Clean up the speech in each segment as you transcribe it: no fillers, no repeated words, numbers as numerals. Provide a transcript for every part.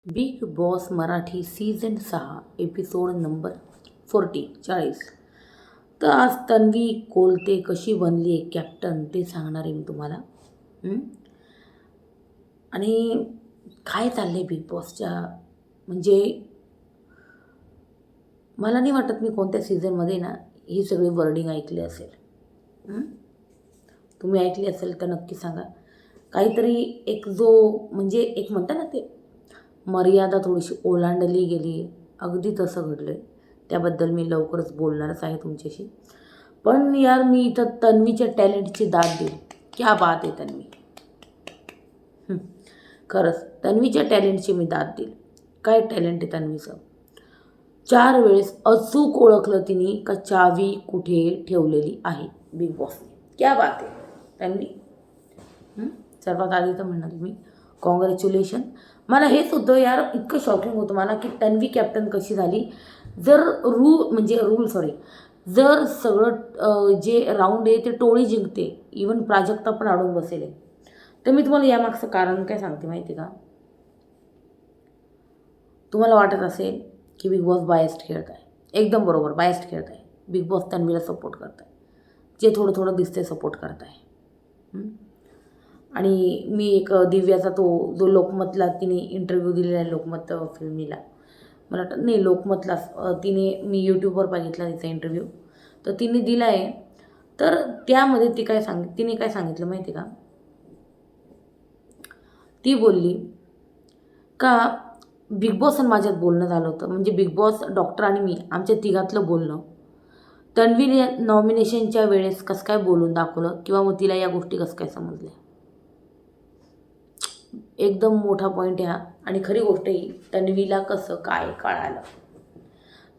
Big boss Marathi season 6 episode number 40. तर आज तन्वी कोलते कशी बनली आहे कॅप्टन ते सांगणार आहे मी तुम्हाला. हं? आणि काय चाललं आहे बिग बॉसच्या, म्हणजे मला नाही वाटत मी कोणत्या सीझनमध्ये ना ही सगळी वर्डिंग ऐकली असेल. हं? तुम्ही ऐकली असेल तर नक्की सांगा. काहीतरी एक जो म्हणजे एक म्हणता ना ते मर्यादा थोडीशी ओलांडली गेली, अगदी तसं घडलं आहे. त्याबद्दल मी लवकरच बोलणारच आहे तुमच्याशी. पण यार मी इथं तन्वीच्या टॅलेंटची दाद देईल. क्या बात आहे तन्वी. हं, खरंच तन्वीच्या टॅलेंटची मी दाद देईल. काय टॅलेंट आहे तन्वीचं. 4 वेळेस अचूक ओळखलं तिने का चावी कुठे ठेवलेली आहे बिग बॉसने. क्या बात आहे तन्वी. सर्वात आधी तर म्हणाल मी कॉंग्रॅच्युलेशन. मला हेच होतं यार, इतकं शॉकिंग होतं मला की तन्वी कॅप्टन कशी झाली. जर जर सगळं जे राऊंड आहे ते टोळी जिंकते, इवन प्राजक्ता पण अडून बसेल आहे, तर मी तुम्हाला यामागचं कारण काय सांगते माहिती का. तुम्हाला वाटत असेल की बिग बॉस बायस्ड खेळत आहे, एकदम बरोबर बायस्ड खेळत आहे. बिग बॉस तन्वीला सपोर्ट करत आहे, जे थोडं थोडं दिसते सपोर्ट करत आहे. आणि मी एक दिव्याचा तो जो लोकमतला तिने इंटरव्ह्यू दिलेला आहे, लोकमत फिल्मीला, मला वाटतं नाही लोकमतलाच, तिने मी यूट्यूबवर बघितला तिचा इंटरव्ह्यू, तर तिने दिला आहे. तर त्यामध्ये तिने काय सांगितलं माहिती का. ती बोलली का बिग बॉस आणि माझ्यात बोलणं झालं होतं, म्हणजे बिग बॉस, डॉक्टर आणि मी, आमच्या तिघातलं बोलणं. तन्वीने नॉमिनेशनच्या वेळेस कसं काय बोलून दाखवलं किंवा मग तिला या गोष्टी कसं काय समजल्या. एकदम मोठा पॉईंट ह्या. आणि खरी गोष्ट ही, तन्वीला कसं काय कळालं.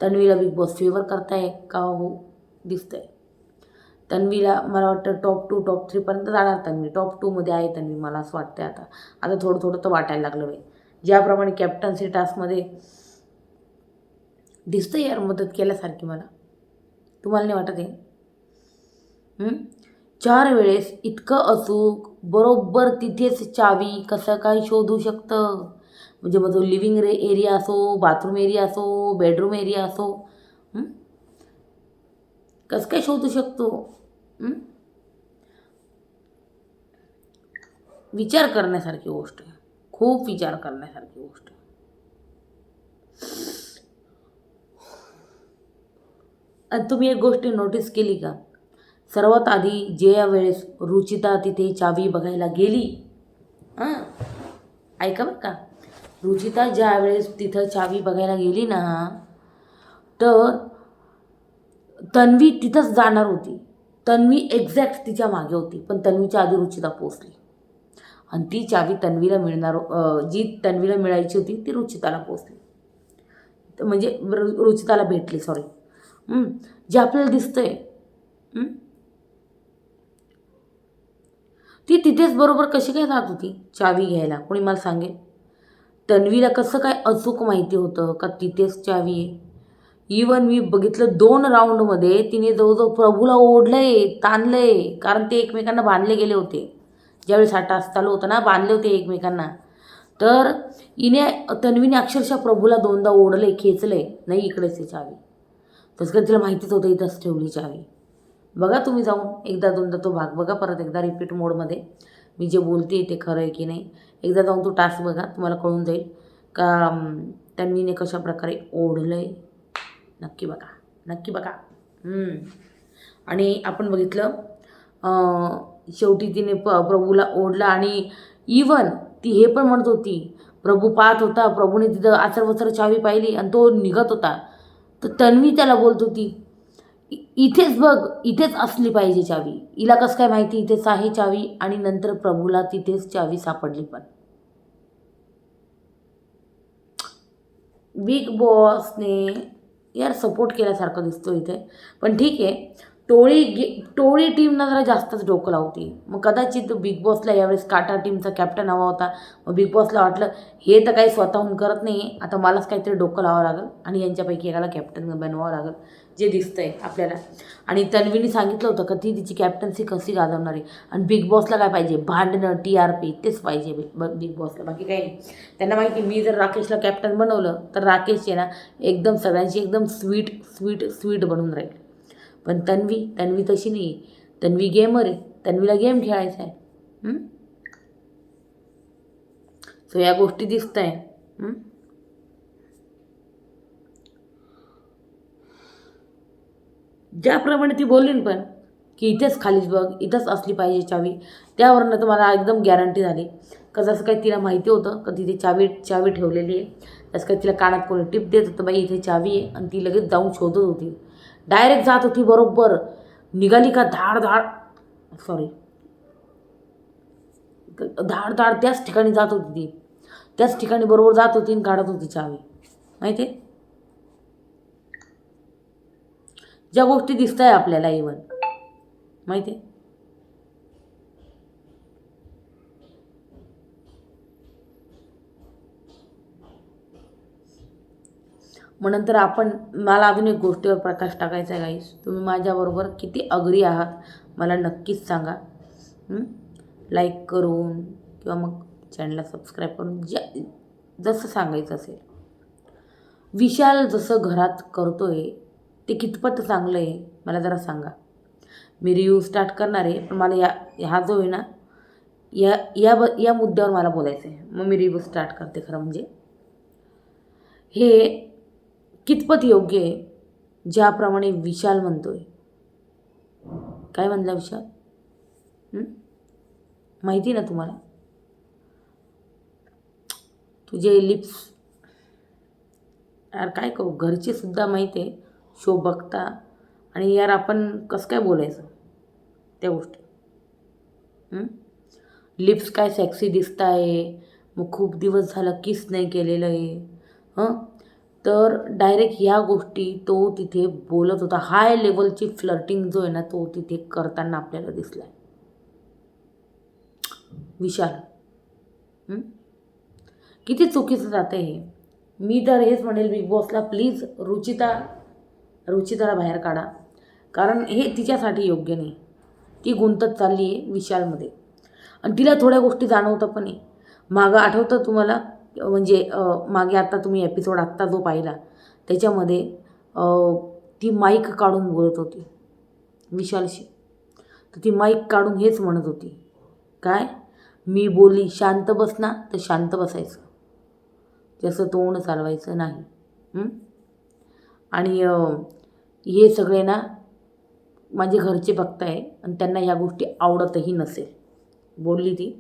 तन्वीला बिग बॉस फेवर करताय का हो दिसतंय. तन्वीला मला वाटतं टॉप 2 टॉप 3पर्यंत जाणार तन्वी. टॉप 2मध्ये आहे तन्वी, मला असं वाटतंय आता. आता थोडं थोडं तर वाटायला लागलं बाई. ज्याप्रमाणे कॅप्टन्सी टास्कमध्ये दिसतं यार मदत केल्यासारखी मला. तुम्हाला नाही वाटत आहे. 4 वेळेस इतकं अचूक, बरोबर तिथेच चावी कसं काय शोधू शकतं. म्हणजे मग तो लिव्हिंग एरिया असो, बाथरूम एरिया असो, बेडरूम एरिया असो, कसं काय शोधू शकतो. विचार करण्यासारखी गोष्ट आहे, खूप विचार करण्यासारखी गोष्ट आहे. आणि तुम्ही एक गोष्ट नोटीस केली का, सर्वात आधी ज्या वेळेस रुचिता तिथे चावी बघायला गेली, हां ऐका बरं का, रुचिता ज्या वेळेस तिथं चावी बघायला गेली ना, तर तन्वी तिथंच जाणार होती. तन्वी एक्झॅक्ट तिच्या मागे होती, पण तन्वीच्या आधी रुचिता पोचली. आणि ती चावी तन्वीला जी तन्वीला मिळायची होती ती रुचिताला पोचली, म्हणजे रुचिताला भेटली, सॉरी. जे आपल्याला दिसतंय, ती तिथेच बरोबर कशी काय जात होती चावी घ्यायला, कोणी मला सांगेल. तन्वीला कसं काय अचूक माहिती होतं का तिथेच चावी आहे. इवन मी बघितलं 2 राऊंडमध्ये तिने जवळजवळ प्रभूला ओढलंय, ताणलंय, कारण ते एकमेकांना बांधले गेले होते. ज्यावेळेस हा टास्क चालू होता ना, बांधले होते एकमेकांना. तर तन्वीने अक्षरशः प्रभूला 2दा ओढलंय, खेचलंय, नाही इकडेच आहे चावी. तसं काय तिला माहितीच होतं इथंच ठेवली चावी. बघा तुम्ही जाऊन एकदा 2दा तो भाग बघा, परत एकदा रिपीट मोडमध्ये. मी जे बोलते ते खरं आहे की नाही, एकदा जाऊन तो टास्क बघा, तुम्हाला कळून जाईल का तन्वीने कशाप्रकारे ओढलं आहे. नक्की बघा, नक्की बघा. आणि आपण बघितलं, शेवटी तिने प्रभूला ओढलं. आणि इवन ती हे पण म्हणत होती, प्रभू पाहत होता, प्रभूने तिथं आचरवचर चावी पाहिली आणि तो निघत होता, तर तन्वी त्याला बोलत होती, इथेच बघ, इथेच असली पाहिजे चावी. हिला कसं काय माहिती इथेच आहे चावी. आणि नंतर प्रभूला तिथेच चावी सापडली. पण बिग बॉसने यार सपोर्ट केल्यासारखं दिसतो इथे. पण ठीक आहे, टोळी टीमना जरा जास्तच डोकं लावते. मग कदाचित बिग बॉसला यावेळेस काटा टीमचा कॅप्टन हवा होता. मग बिग बॉसला वाटलं हे तर काही स्वतःहून करत नाही, आता मलाच काहीतरी डोकं लावावं लागेल आणि यांच्यापैकी एकाला कॅप्टन बनवावं लागेल, जे दिसतंय आपल्याला. आणि तन्वीने सांगितलं होतं का ती तिची कॅप्टन्सी कशी गाजवणार आहे. आणि बिग बॉसला काय पाहिजे, भांडणं, TRP तेच पाहिजे बिग बॉसला, बाकी काही नाही. त्यांना माहिती मी जर राकेशला कॅप्टन बनवलं तर राकेश आहे ना एकदम सगळ्यांची एकदम स्वीट बनून राहील. पण तन्वी तशी नाही. तन्वी गेमर आहे, तन्वीला गेम खेळायचा आहे. सो या गोष्टी दिसत आहे. ज्याप्रमाणे ती बोलली पण की इथेच खालीच बघ, इथंच असली पाहिजे चावी, त्यावरनं तर मला एकदम गॅरंटी झाली का जसं काही तिला माहिती होतं का तिथे चावी ठेवलेली आहे, तसं काही तिला कानात कोणी टिप देत होतं बाई इथे चावी आहे, आणि ती लगेच जाऊन शोधत होती. डायरेक्ट जात होती, बरोबर निघाली का धाड त्याच ठिकाणी जात होती ती, त्याच ठिकाणी बरोबर जात होती आणि काढत होती चावी. माहिती आहे ज्या गोष्टी दिसत आहे आपल्याला इव्हन, माहिती आहे. मग नंतर मला अजून एक गोष्टीवर प्रकाश टाकायचा आहे गाईस. तुम्ही माझ्याबरोबर किती अग्री आहात मला नक्कीच सांगा. लाईक करून किंवा मग चॅनलला सबस्क्राईब करून जसं सांगायचं असेल. विशाल जसं घरात करतोय ते कितपत चांगलं आहे मला जरा सांगा. मी रिव्ह्यू स्टार्ट करणार आहे, पण मला ह्या जो आहे ना या मुद्द्यावर मला बोलायचं आहे. मग मी रिव्ह्यू स्टार्ट करते. खरं म्हणजे हे कितपत योग्य आहे ज्याप्रमाणे विशाल म्हणतोय. काय म्हणला विशाल, माहिती ना तुम्हाला, तुझे लिप्स, यार काय कहू, घरचे सुद्धा माहिती आहे शो बघता, आणि यार आपण कसं काय बोलायचं त्या गोष्टी. लिप्स काय सेक्सी दिसत आहे, मग खूप दिवस झालं किस नाही केलेलं आहे. तर डायरेक्ट ह्या गोष्टी तो तिथे बोलत होता. हाय लेवलची फ्लर्टिंग जो आहे ना तो तिथे करताना आपल्याला दिसला आहे विशाल. किती चुकीचं जातं हे. मी तर हेच म्हणेल बिग बॉसला, प्लीज रुचिताला बाहेर काढा, कारण हे तिच्यासाठी योग्य नाही. ती गुंतत चालली आहे विशालमध्ये, आणि तिला थोड्या गोष्टी जाणवतं पण आहे. मागं आठवतं तुम्हाला, म्हणजे मागे आता तुम्ही एपिसोड आत्ता जो पाहिला त्याच्यामध्ये ती माईक काढून बोलत होती विशालशी. तर ती माईक काढून हेच म्हणत होती, काय मी बोलली शांत बस ना, तर शांत बसायचं, त्याचं तोंड चालवायचं नाही. आणि हे सगळे ना माझे घरचे बघताय आणि त्यांना ह्या गोष्टी आवडतही नसेल, बोलली ती.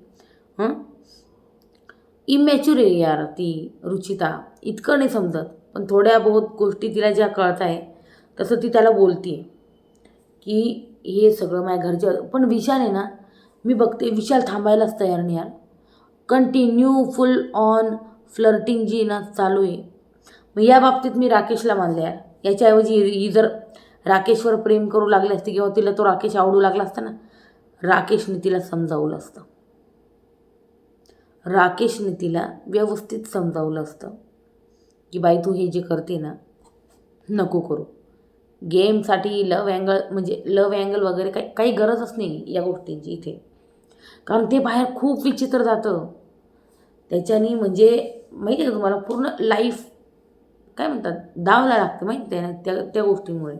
इमॅच्युअर आहे यार ती रुचिता, इतकं नाही समजत, पण थोड्या बहुत गोष्टी तिला ज्या कळत आहे तसं ती त्याला बोलते की हे सगळं माझ्या घरचे. पण विशाल आहे ना, मी बघते विशाल थांबायलाच तयार नाही यार, कंटिन्यू फुल ऑन फ्लर्टिंग जी ना चालू आहे. मग या बाबतीत मी राकेशला मानले यार. याच्याऐवजी ही जर राकेशवर प्रेम करू लागली असती किंवा तिला तो राकेश आवडू लागला असता ना, राकेशने तिला समजावलं असतं, राकेशने तिला व्यवस्थित समजावलं असतं की बाई तू हे जे करते ना नको करू. गेमसाठी लव अँगल वगैरे काही गरजच नाही या गोष्टींची इथे, कारण ते बाहेर खूप विचित्र जातं. त्याच्याने म्हणजे माहिती आहे का तुम्हाला, पूर्ण लाईफ काय म्हणतात दावला लागतं माहिती आहे ना त्या गोष्टींमुळे.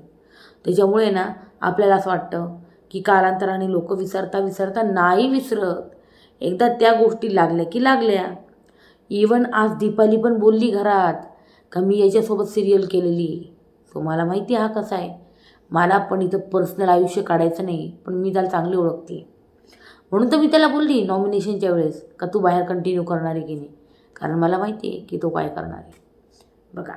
त्याच्यामुळे ना आपल्याला असं वाटतं की कालांतराने लोक विसरता नाही विसरत. एकदा त्या गोष्टी लागल्या की लागल्या. इवन आज दीपाली पण बोलली घरात का मी याच्यासोबत सिरियल केलेली. सो मला माहिती हा कसा आहे, मला पण इथं पर्सनल आयुष्य काढायचं नाही, पण मी त्याला चांगली ओळखते. म्हणून तर मी त्याला बोलली नॉमिनेशनच्या वेळेस का तू बाहेर कंटिन्यू करणार आहे की नाही, कारण मला माहिती आहे की तो काय करणार आहे. बघा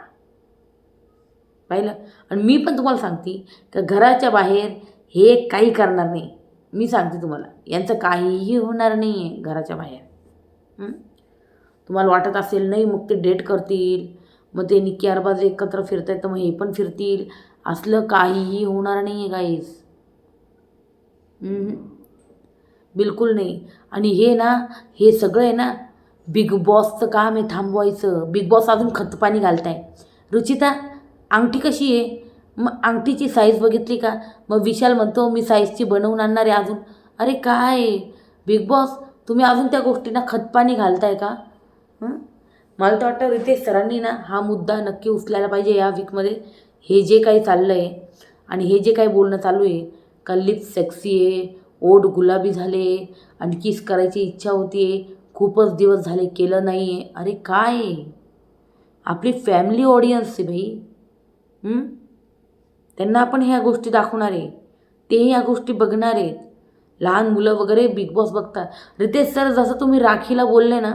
पाहिलं. आणि मी पण तुम्हाला सांगते का घराच्या बाहेर हे काही करणार नाही. मी सांगते तुम्हाला यांचं काहीही होणार नाही आहे घराच्या बाहेर. तुम्हाला वाटत असेल नाही मग ते डेट करतील, मग ते निक्की अरबाज एकत्र फिरतायत तर मग हे पण फिरतील, असलं काहीही होणार नाही आहे गाईज. हम्म. बिलकुल नाही. आणि हे सगळं आहे ना, बिग बॉसचं काम आहे थांबवायचं. बिग बॉस अजून खतपाणी घालताय. रुचिता, अंगठी कशी आहे? मग अंगठीची साईज बघितली का? मग विशाल म्हणतो मी साईजची बनवून आणणार आहे अजून. अरे काय आहे? बिग बॉस, तुम्ही अजून त्या गोष्टींना खतपाणी घालताय का? हं? मला तर वाटतं रितेश सरांनी हा मुद्दा नक्की उचलायला पाहिजे या वीकमध्ये. हे जे काही चाललं आहे आणि हे जे काही बोलणं चालू आहे, का लिप्स सेक्सी आहे, ओठ गुलाबी झाले आणि किस करायची इच्छा होती आहे, खूपच दिवस झाले केलं नाही आहे. अरे काय आहे? आपली फॅमिली ऑडियन्स आहे भाई. त्यांना आपण ह्या गोष्टी दाखवणार आहे, तेही ह्या गोष्टी बघणार आहेत. लहान मुलं वगैरे बिग बॉस बघतात. रितेश सर, जसं तुम्ही राखीला बोलले ना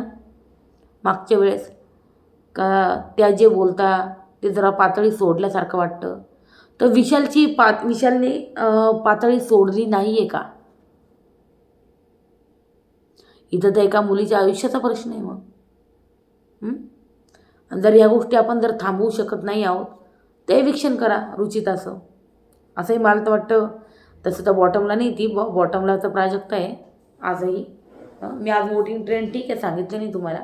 मागच्या वेळेस, का त्या जे बोलता ते जरा पातळी सोडल्यासारखं वाटतं, तर विशालने पातळी सोडली नाही आहे का? इथं तर एका मुलीच्या आयुष्याचा प्रश्न आहे. मग आणि जर या गोष्टी आपण जर थांबवू शकत नाही आहोत, ते एविक्शन करा रुचिताचं. असंही मला तर वाटतं. तसं तर बॉटमला नाही, ती बॉटमलाचं प्राजक्त आहे आजही. मी आज वोटिंग ट्रेंड ठीक आहे सांगितलं नाही तुम्हाला,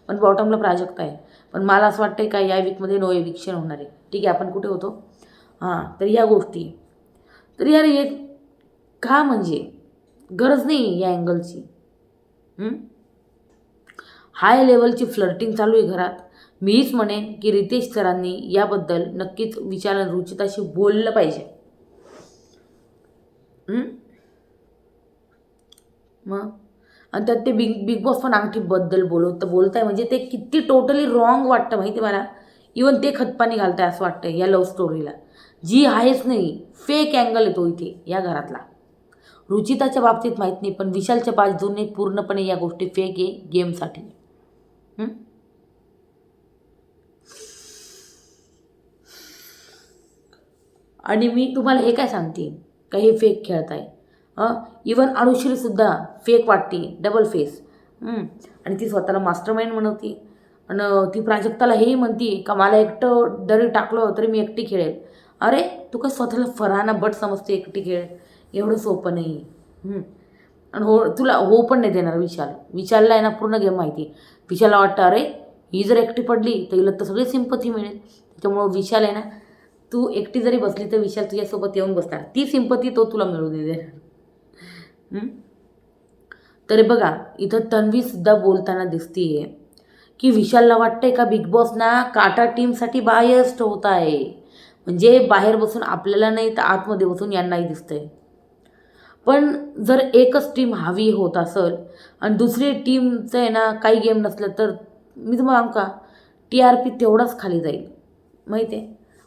पण बॉटमला प्राजक्त आहे. पण मला असं वाटतं का या वीकमध्ये नो एविक्शन होणार आहे. ठीक आहे, आपण कुठे होतो? तर या गोष्टी, तर यार हे का, म्हणजे गरज नाही या अँगलची. हाय लेवलची फ्लर्टिंग चालू आहे घरात. मीच म्हणेन की रितेश सरांनी याबद्दल नक्कीच विचार रुचिताशी बोललं पाहिजे. मग आणि त्यात ते बिग बॉस पण अंगठीबद्दल बोलताय, म्हणजे ते किती टोटली रॉंग वाटतं माहिती मला. इवन ते खतपाणी घालताय असं वाटतं या लव्ह स्टोरीला, जी आहेच नाही. फेक अँगल येतो इथे या घरातला. रुचिताच्या बाबतीत माहीत नाही, पण विशालच्या बाजूने पूर्णपणे या गोष्टी फेक आहे गेमसाठी. आणि मी तुम्हाला हे काय सांगते का, हे फेक खेळताय. इवन अनुश्रीसुद्धा फेक वाटते, डबल फेस. आणि ती स्वतःला मास्टरमाइंड म्हणवती. आणि ती प्राजक्ताला हेही म्हणते का मला एकटं जरी टाकलं तरी मी एकटी खेळेल. अरे तू काय स्वतःला फरहाना बट समजते एकटी खेळ? एवढं सोपं नाही. आणि तुला पण नाही देणार विशालला आहे ना पूर्ण गेम माहिती. विशालला वाटतं अरे ही जर एकटी पडली तर हिला तर सगळी सिंपथी मिळेल. त्याच्यामुळं विशाल आहे ना, तू एकटी जरी बसली तर विशाल तुझ्यासोबत येऊन बसणार. ती सिंपथी तो तुला मिळू दे देणार. तर बघा इथं तन्वीसुद्धा बोलताना दिसतीये की विशालला वाटतंय का बिग बॉस काटा टीमसाठी बायस्ड होत आहे. म्हणजे बाहेर बसून आपल्याला नाही तर आतमध्ये बसून यांनाही दिसतंय. पण जर एकच टीम हवी होत असेल आणि दुसरी टीमचं आहे ना काही गेम नसलं, तर मी तुम्हाला सांगू का, TRP तेवढाच खाली जाईल माहिती आहे.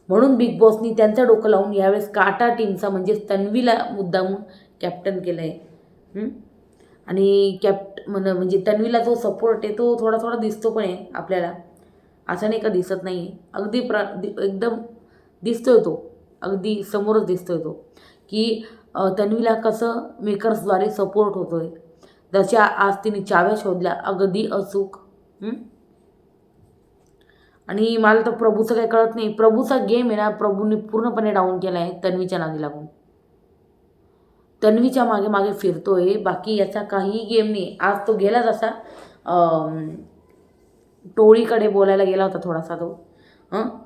म्हणून बिग बॉसनी त्यांचं डोकं लावून यावेळेस काटा टीमचा म्हणजे तन्वीला मुद्दामून कॅप्टन केलं आहे. आणि म्हणजे तन्वीला जो सपोर्ट आहे तो थोडा थोडा दिसतो पण आहे आपल्याला, असं नाही का दिसत नाही आहे. अगदी एकदम दिसतोय तो, अगदी समोरच दिसतोय तो की तन्वीला कसं मेकर्सद्वारे सपोर्ट होतो आहे. जशा आज तिने चाव्या शोधल्या अगदी अचूक. आणि मला तर प्रभूचं काही कळत नाही. प्रभूचा गेम आहे ना, प्रभूने पूर्णपणे डाऊन केला आहे तन्वीच्या नादी लागून. तन्वीच्या मागे मागे फिरतोय, बाकी याचा काही गेम नाही. आज तो गेला जसा टोळीकडे बोलायला गेला होता थोडासा तो.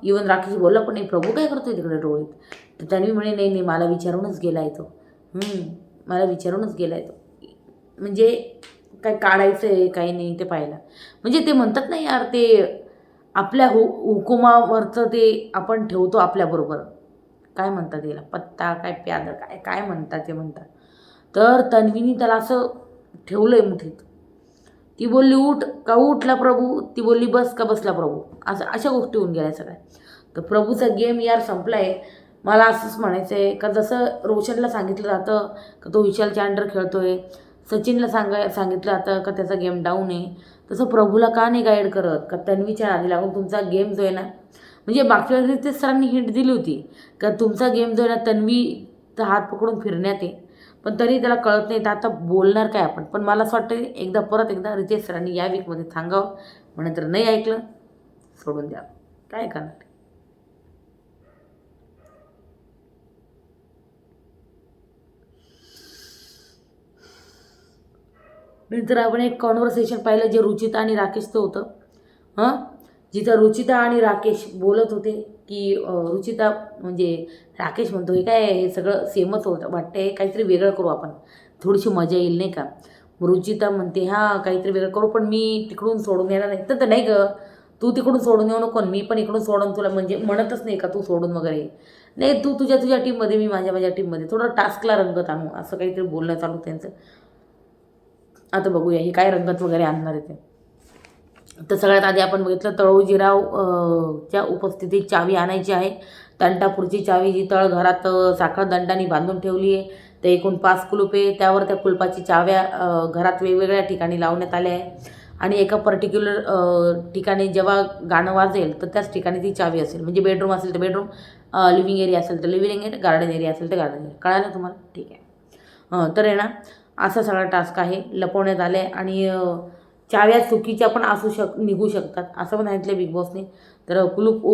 इवन राखीशी बोलला पण नाही, प्रभू काय करतोय तिकडे टोळीत. तर तन्वी म्हणे नाही नाही मला विचारूनच गेला आहे तो. मला विचारूनच गेला आहे तो. म्हणजे काय काढायचं आहे काही नाही ते पाहायला. म्हणजे ते म्हणतात ना यार, ते आपल्या हुकुमावरचं ते आपण ठेवतो आपल्याबरोबर. काय म्हणतात त्याला, पत्ता काय प्यादं काय काय म्हणतात ते म्हणतात. तर तन्वीनी त्याला असं ठेवलं आहे मुठीत. ती बोलली उठ का उठला प्रभू, ती बोलली बस का बसला प्रभू. अशा गोष्टी होऊन गेल्या सगळ्या. तर प्रभूचा गेम यार संपला आहे. मला असंच म्हणायचं आहे का, जसं रोशनला सांगितलं जातं का तो विशालच्या अंडर खेळतो आहे, सचिनला सांगितलं जातं का त्याचा गेम डाऊन आहे, तसं प्रभूला का नाही गाईड करत का तन्वीच्या नादी लागून तुमचा गेम जो आहे ना, म्हणजे मागच्या वेळेस ते सरांनी हिंट दिली होती का तुमचा गेम जो आहे ना तन्वीचा हात पकडून फिरण्यात आहे. पण तरी त्याला कळत नाही, तर आता बोलणार काय आपण. पण मला असं वाटतं परत एकदा रितेश सरांनी या वीकमध्ये सांगावं. म्हणून तर नाही ऐकलं, सोडून द्या, काय करणार. नंतर आपण एक कॉन्व्हर्सेशन पाहिलं जे रुचिता आणि राकेशचं होतं. हां, जिथं रुचिता आणि राकेश बोलत होते की रुचिता म्हणजे राकेश म्हणतो हे काय हे सगळं सेमच होतं वाटतंय, काहीतरी वेगळं करू आपण, थोडीशी मजा येईल नाही का. रुचिता म्हणते हां काहीतरी वेगळं करू, पण मी तिकडून सोडून येणार नाही. तर नाही गं, तू तिकडून सोडून येऊ नको, मी पण इकडून सोडून तुला म्हणजे म्हणतच नाही का तू सोडून वगैरे नाही, तू तुझ्या टीममध्ये, मी माझ्या टीममध्ये, थोडं टास्कला रंगत आणू असं काहीतरी बोलणं चालू त्यांचं. आता बघूया हे काय रंगत वगैरे आणणार आहे ते. तर सगळ्यात आधी आपण बघितलं तळोजीराव च्या उपस्थितीत चावी आणायची आहे. तंटापूरची चावी जी तळघरात साखर दंडाने बांधून ठेवली आहे. ते एकूण 5 कुलुपे, त्यावर त्या कुलपाची चाव्या घरात वेगवेगळ्या ठिकाणी लावण्यात आल्या आहे आणि एका पर्टिक्युलर ठिकाणी जेव्हा गाणं वाजेल तर त्याच ठिकाणी ती चावी असेल. म्हणजे बेडरूम असेल तर बेडरूम, लिव्हिंग एरिया असेल तर लिव्हिंग एरिया, गार्डन एरिया असेल तर गार्डन एरिया. कळालं तुम्हाला? ठीक आहे. तर आहे ना असा सगळा टास्क आहे, लपवण्यात आले आणि चाव्या चुकीच्या पण निघू शकतात असं पण सांगितलं बिग बॉसने. तर कुलूप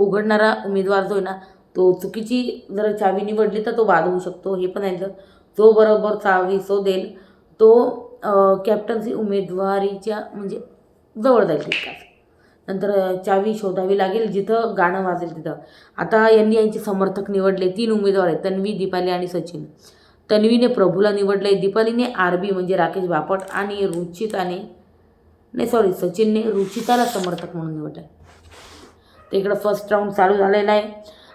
उघडणारा उमेदवार जो आहे ना तो चुकीची जर चावी निवडली तर तो बाद होऊ शकतो. हे पण सांगितलं. जो बरोबर चावी शोधेल तो कॅप्टन्सी उमेदवारीच्या म्हणजे जवळ जाईल तितकाच. नंतर चावी शोधावी लागेल जिथं गाणं वाजेल तिथं. आता यांचे समर्थक निवडले 3 उमेदवार आहेत, तन्वी, दीपाली आणि सचिन. तन्वीने प्रभूला निवडले, दीपालीने आरबी म्हणजे राकेश बापट आणि सचिनने रुचिताला समर्थक म्हणून निवडलं. तर इकडं फर्स्ट राऊंड चालू झालेला आहे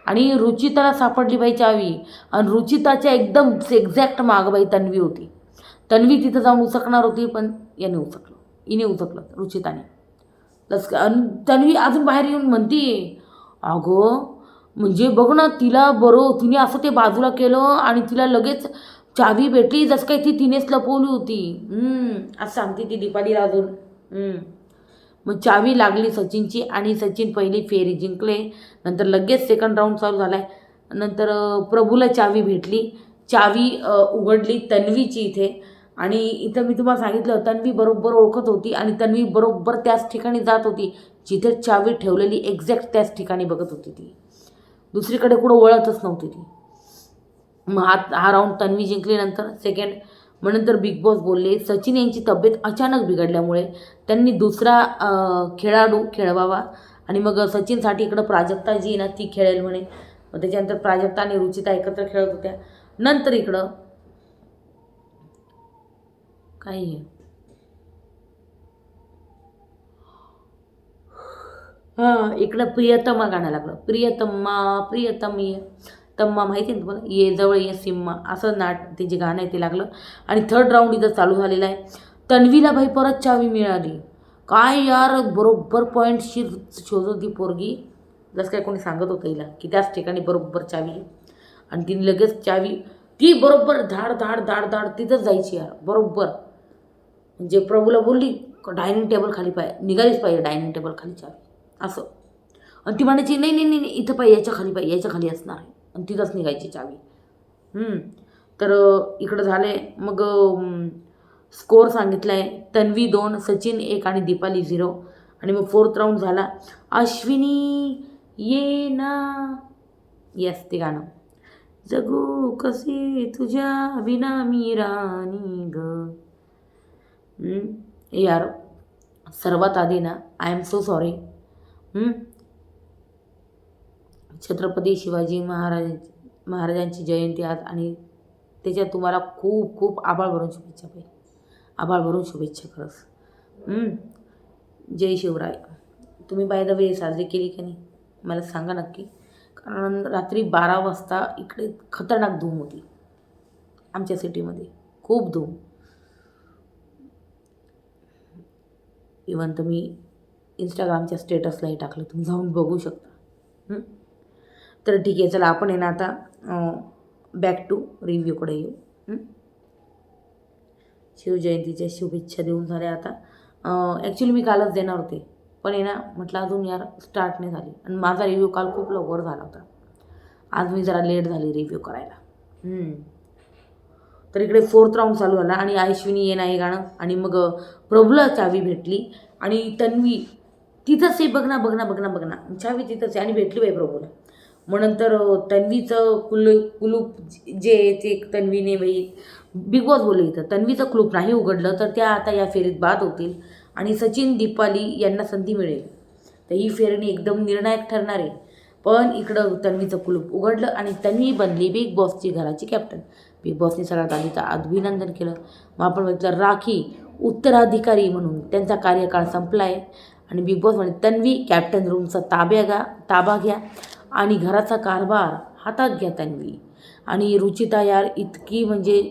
आणि रुचिताला सापडली बाई चावी आणि रुचिताच्या एकदम एक्झॅक्ट मागं बाई तन्वी होती. तन्वी तिथं जाऊन उचकणार होती पण हिने उचकलं रुचिताने. आणि तन्वी अजून बाहेर येऊन म्हणते अगं म्हणजे बघ ना तिने असं ते बाजूला केलं आणि तिला लगेच चावी भेटली जसं काही तिनेच लपवली होती. असं सांगते ती दीपालीला अजून. मग चावी लागली सचिनची आणि सचिन पहिली फेरी जिंकले. नंतर लगेच सेकंड राऊंड चालू झाला आहे. नंतर प्रभूला चावी भेटली, चावी उघडली तन्वीची इथे. आणि इथं मी तुम्हाला सांगितलं तन्वी बरोबर ओळखत होती आणि तन्वी बरोबर त्याच ठिकाणी जात होती जिथे चावी ठेवलेली, एक्झॅक्ट त्याच ठिकाणी बघत होती ती, दुसरीकडे कुठं वळतच नव्हती ती. मग हा राऊंड तन्वी जिंकली. नंतर सेकंड मग नंतर बिग बॉस बोलले सचिन यांची तब्येत अचानक बिघडल्यामुळे त्यांनी दुसरा खेळाडू खेळवावा आणि मग सचिनसाठी इकडं प्राजक्ता जी ना ती खेळेल म्हणे. मग त्याच्यानंतर प्राजक्ता आणि रुचिता एकत्र खेळत होत्या. नंतर इकडं काय आहे इकडं प्रियतमा गाणं लागलं. प्रियतम ये तम्मा माहिती आहे तुम्हाला, ये जवळ ये सिम्मा असं ते जे गाणं आहे ते लागलं. आणि थर्ड राऊंड इथं चालू झालेला आहे. तन्वीला बाई परत चावी मिळाली. काय यार बरोबर पॉईंटशी शोधत होती पोरगी, जसं काय कोणी सांगत होतं हिला की त्याच ठिकाणी बरोबर चावी आहे आणि तिने लगेच चावी ती बरोबर धाड धाड धाड धाड तिथंच जायची यार बरोबर. म्हणजे प्रभूला बोलली डायनिंग टेबल खाली निघालीच पाहिजे डायनिंग टेबल खाली चावी असं. आणि ती म्हणायची नाही नाही नाही इथं याच्या खाली असणार आहे आणि तिथंच निघायची चावी. तर इकडं झाले. मग स्कोअर सांगितला आहे तन्वी 2, सचिन 1 आणि दीपाली 0. आणि मग फोर्थ राऊंड झाला. अश्विनी ये ना, येस ते गाणं, जगू कसे तुझ्या विना मी राणी ग. यार सर्वात आधी ना I am so sorry. Chhatrapati Shivaji महाराजांची जयंती आज आणि त्याच्यात तुम्हाला खूप खूप आभाळ भरून शुभेच्छा पाहिजे, आभाळ भरून शुभेच्छा खरंच. जय शिवराय. तुम्ही बाय द वे साजरी केली की नाही मला सांगा नक्की, कारण रात्री 12 वाजता इकडे खतरनाक धूम होती आमच्या सिटीमध्ये, खूप धूम. इवन तुम्ही इंस्टाग्रामच्या स्टेटसलाही टाकलं, तुम्ही जाऊन बघू शकता. तर ठीक आहे चला आपण आहे ना आता बॅक टू रिव्ह्यूकडे येऊ. शिवजयंतीच्या शुभेच्छा देऊन झाल्या आता. ॲक्च्युली मी कालच देणार होते पण आहे ना म्हटलं अजून यार स्टार्ट नाही झाली आणि माझा रिव्ह्यू काल खूप लवकर झाला होता, आज मी जरा लेट झाली रिव्ह्यू करायला. तर इकडे फोर्थ राऊंड चालू झाला आणि अश्विनी ये ना हे गाणं आणि मग प्रभूला चावी भेटली आणि तन्वी तिथंच आहे, बघ ना चावी तिथंच आहे आणि भेटली बाई प्रभूला. मग नंतर तन्वीचं कुलूप जे ते तन्वीने बाई बिग बॉस बोलले इथं तन्वीचं क्लूप नाही उघडलं तर त्या आता या फेरीत बाद होतील आणि सचिन दीपाली यांना संधी मिळेल. तर ही फेरणी एकदम निर्णायक ठरणार आहे. पण इकडं तन्वीचं कुलूप उघडलं आणि तन्वी बनली बिग बॉसची घराची कॅप्टन. बिग बॉसने सगळ्यात आधी तर अभिनंदन केलं. मग आपण बघितलं राखी उत्तराधिकारी म्हणून त्यांचा कार्यकाळ संपला आहे आणि बिग बॉस म्हणे तन्वी कॅप्टन रूमचा ताबा घ्या आणि घराचा कारभार हातात घ्या तन्वी. आणि रुचिता यार इतकी म्हणजे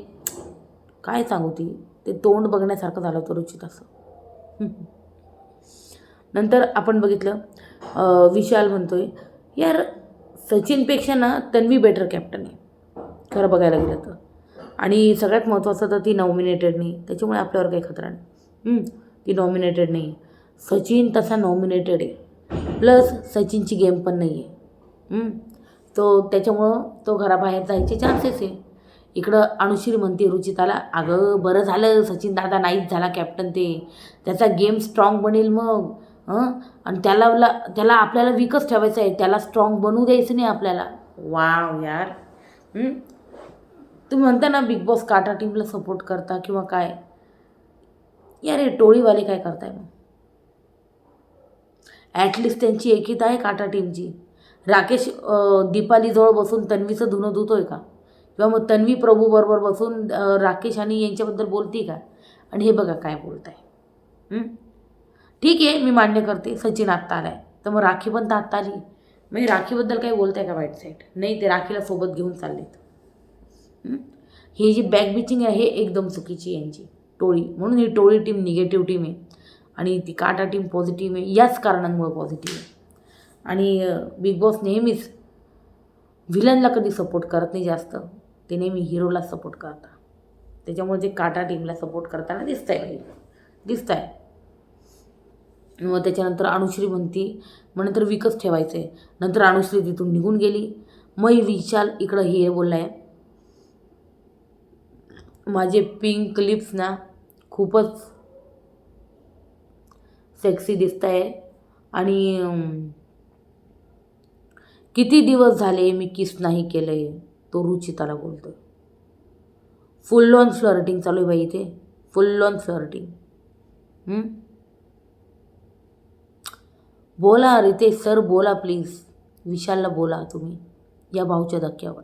काय सांगू ते तोंड बघण्यासारखं झालं होतं रुचिताचं. नंतर आपण बघितलं विशाल म्हणतोय यार सचिनपेक्षा ना तन्वी बेटर कॅप्टन आहे खरं बघायला गेलं तर. आणि सगळ्यात महत्त्वाचं तर ती नॉमिनेटेड नाही त्याच्यामुळे आपल्यावर काही खतरा नाही. ती नॉमिनेटेड नाही. सचिन तसा नॉमिनेटेड आहे प्लस सचिनची गेम पण नाही आहे. त्याच्यामुळं तो घराबाहेर जायचे चान्सेस आहे. इकडं अनुश्री म्हणते रुचिताला अगं बरं झालं सचिन दादा नाहीच झाला कॅप्टन त्याचा गेम स्ट्रॉंग बनेल मग आणि त्याला आपल्याला वीकच ठेवायचं आहे त्याला स्ट्रॉंग बनवू द्यायचं नाही आपल्याला. वाव यार तुम्ही म्हणता ना बिग बॉस काटा टीमला सपोर्ट करता किंवा काय यार हे टोळीवाले काय करताय मग. ॲटलिस्ट त्यांची एकीता आहे काटा टीमची. राकेश दीपालीजवळ बसून तन्वीचं धुणं धुतोय का किंवा मग तन्वी प्रभूबरोबर बसून राकेश आणि यांच्याबद्दल बोलते का. आणि हे बघा काय बोलताय. ठीक आहे मी मान्य करते सचिन आत्ता आला आहे तर मग राखी पण तर आत्ता आली मग राखीबद्दल काही बोलताय का वाईट साईड नाही. ते राखीला सोबत घेऊन चाललेत. ही जी बॅकबिचिंग आहे हे एकदम चुकीची आहे यांची टोळी. म्हणून ही टोळी टीम निगेटिव्ह टीम आहे आणि ती काटा टीम पॉझिटिव्ह आहे. याच कारणांमुळे पॉझिटिव्ह आहे. आणि बिग बॉस नेहमीच व्हिलनला कधी सपोर्ट करत नाही जास्त. ते नेहमी हिरोला सपोर्ट करतात. त्याच्यामुळे ते काटा टीमला सपोर्ट करताना दिसत आहे. मग त्याच्यानंतर अनुश्री म्हणती मग नंतर विकच ठेवायचं आहे. नंतर अनुश्री तिथून निघून गेली. मग विशाल इकडं हे बोलला आहे माझे पिंक लिप्स ना खूपच सेक्सी दिसत आहे आणि किती दिवस झाले मी किस नाही केलं आहे तो रुचिताला बोलतो. फुल ऑन फ्लर्टिंग चालू आहे बाई इथे. फुल ऑन फ्लर्टिंग. बोला रितेश सर बोला प्लीज. विशालला बोला तुम्ही या भाऊच्या धक्क्यावर